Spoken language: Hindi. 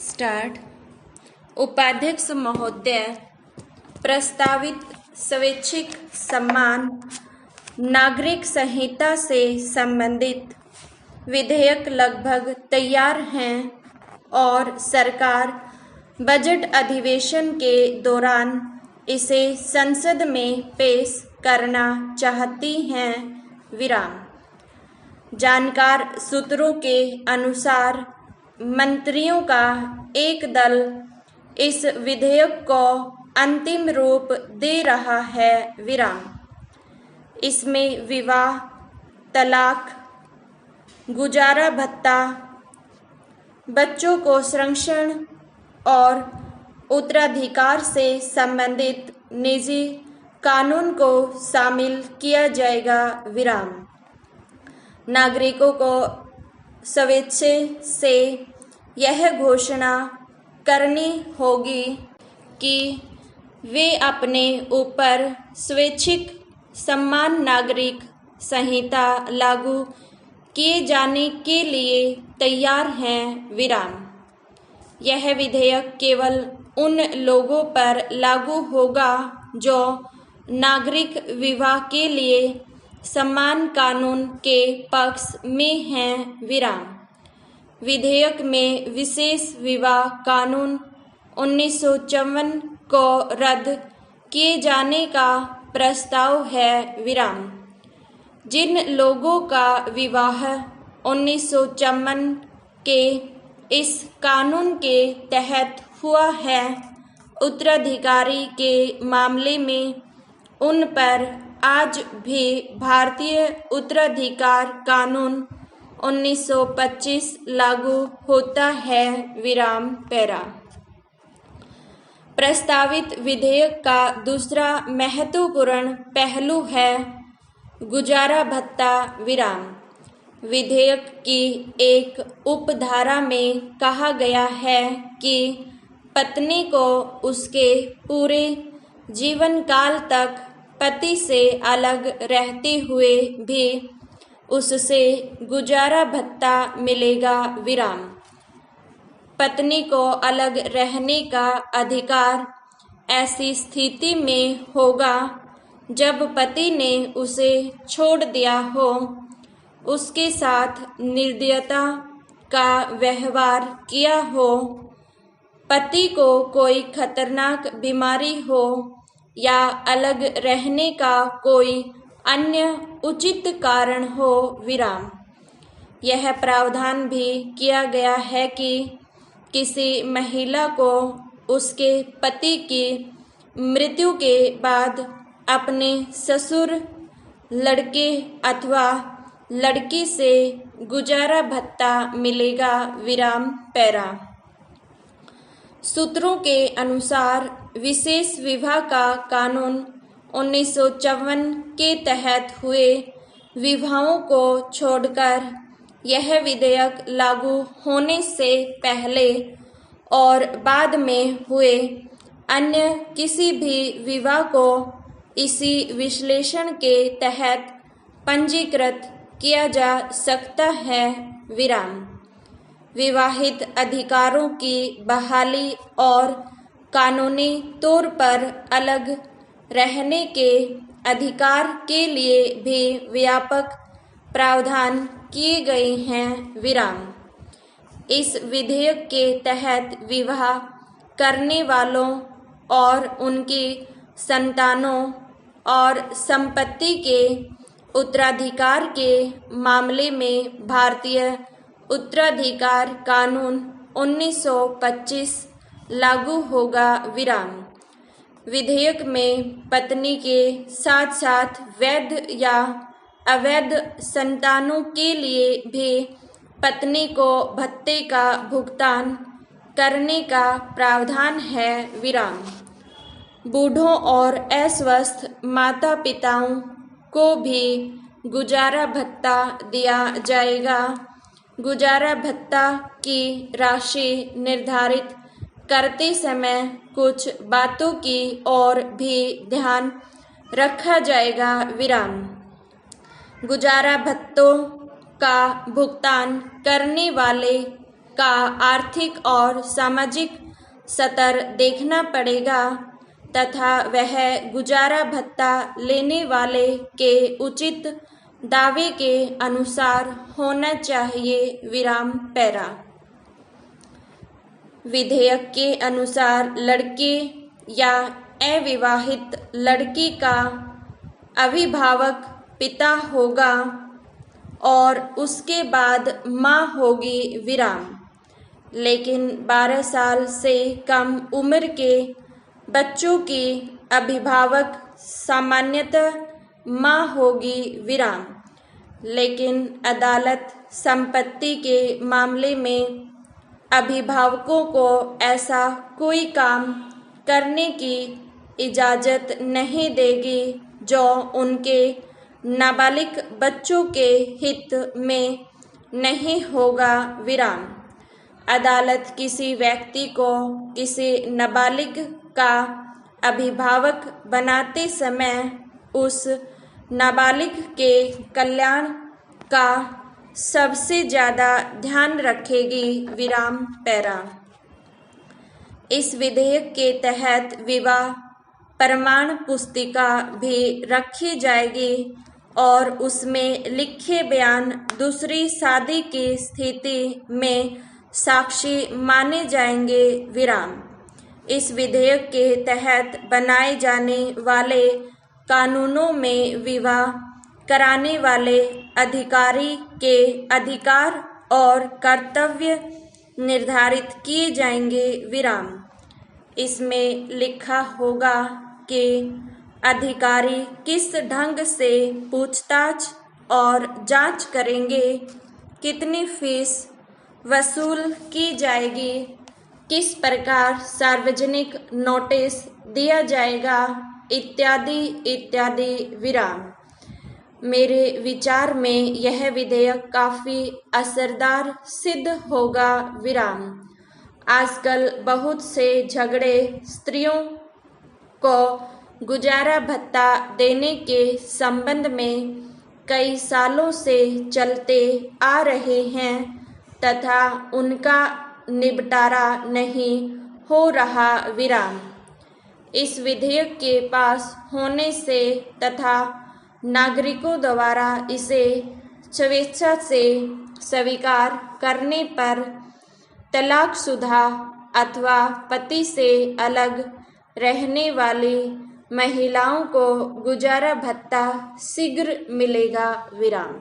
स्टार्ट। उपाध्यक्ष महोदय, प्रस्तावित स्वैच्छिक सम्मान नागरिक संहिता से संबंधित विधेयक लगभग तैयार हैं और सरकार बजट अधिवेशन के दौरान इसे संसद में पेश करना चाहती हैं। जानकार सूत्रों के अनुसार मंत्रियों का एक दल इस विधेयक को अंतिम रूप दे रहा है। इसमें विवाह, तलाक, गुजारा भत्ता, बच्चों को संरक्षण और उत्तराधिकार से संबंधित निजी कानून को शामिल किया जाएगा। नागरिकों को स्वेच्छा से यह घोषणा करनी होगी कि वे अपने ऊपर स्वैच्छिक सम्मान नागरिक संहिता लागू किए जाने के लिए तैयार हैं। यह विधेयक केवल उन लोगों पर लागू होगा जो नागरिक विवाह के लिए समान कानून के पक्ष में हैं। विधेयक में विशेष विवाह कानून 1954 को रद्द किए जाने का प्रस्ताव है। जिन लोगों का विवाह 1954 के इस कानून के तहत हुआ है, उत्तराधिकारी के मामले में उन पर आज भी भारतीय उत्तराधिकार कानून 1925 लागू होता है। प्रस्तावित विधेयक का दूसरा महत्वपूर्ण पहलू है गुजारा भत्ता। विधेयक की एक उपधारा में कहा गया है कि पत्नी को उसके पूरे जीवन काल तक पति से अलग रहते हुए भी उससे गुजारा भत्ता मिलेगा। पत्नी को अलग रहने का अधिकार ऐसी स्थिति में होगा जब पति ने उसे छोड़ दिया हो, उसके साथ निर्दयता का व्यवहार किया हो, पति को कोई खतरनाक बीमारी हो या अलग रहने का कोई अन्य उचित कारण हो। यह प्रावधान भी किया गया है कि किसी महिला को उसके पति की मृत्यु के बाद अपने ससुर, लड़के अथवा लड़की से गुजारा भत्ता मिलेगा। सूत्रों के अनुसार विशेष विवाह का कानून 1954 के तहत हुए विवाहों को छोड़कर यह विधेयक लागू होने से पहले और बाद में हुए अन्य किसी भी विवाह को इसी विश्लेषण के तहत पंजीकृत किया जा सकता है। विवाहित अधिकारों की बहाली और कानूनी तौर पर अलग रहने के अधिकार के लिए भी व्यापक प्रावधान किए गए हैं। इस विधेयक के तहत विवाह करने वालों और उनकी संतानों और संपत्ति के उत्तराधिकार के मामले में भारतीय उत्तराधिकार कानून 1925 लागू होगा। विधेयक में पत्नी के साथ साथ वैध या अवैध संतानों के लिए भी पत्नी को भत्ते का भुगतान करने का प्रावधान है। बूढ़ों और अस्वस्थ माता पिताओं को भी गुजारा भत्ता दिया जाएगा। गुजारा भत्ता की राशि निर्धारित करते समय कुछ बातों की ओर भी ध्यान रखा जाएगा। गुजारा भत्तों का भुगतान करने वाले का आर्थिक और सामाजिक स्तर देखना पड़ेगा तथा वह गुजारा भत्ता लेने वाले के उचित दावे के अनुसार होना चाहिए। विराम पैरा। विधेयक के अनुसार लड़के या अविवाहित लड़की का अभिभावक पिता होगा और उसके बाद माँ होगी। विराम। लेकिन 12 साल से कम उम्र के बच्चों की अभिभावक सामान्यतः माँ होगी। विराम। लेकिन अदालत संपत्ति के मामले में अभिभावकों को ऐसा कोई काम करने की इजाज़त नहीं देगी जो उनके नाबालिग बच्चों के हित में नहीं होगा। विराम। अदालत किसी व्यक्ति को किसी नाबालिग का अभिभावक बनाते समय उस नाबालिग के कल्याण का सबसे ज़्यादा ध्यान रखेगी। विराम पैरा। इस विधेयक के तहत विवाह प्रमाण पुस्तिका भी रखी जाएगी और उसमें लिखे बयान दूसरी शादी की स्थिति में साक्षी माने जाएंगे। विराम। इस विधेयक के तहत बनाए जाने वाले कानूनों में विवाह कराने वाले अधिकारी के अधिकार और कर्तव्य निर्धारित किए जाएंगे। विराम। इसमें लिखा होगा कि अधिकारी किस ढंग से पूछताछ और जांच करेंगे, कितनी फीस वसूल की जाएगी, किस प्रकार सार्वजनिक नोटिस दिया जाएगा, इत्यादि इत्यादि। विराम। मेरे विचार में यह विधेयक काफ़ी असरदार सिद्ध होगा। विराम। आजकल बहुत से झगड़े स्त्रियों को गुजारा भत्ता देने के संबंध में कई सालों से चलते आ रहे हैं तथा उनका निपटारा नहीं हो रहा। विराम। इस विधेयक के पास होने से तथा नागरिकों द्वारा इसे स्वेच्छा से स्वीकार करने पर तलाकशुदा अथवा पति से अलग रहने वाली महिलाओं को गुजारा भत्ता शीघ्र मिलेगा। विराम।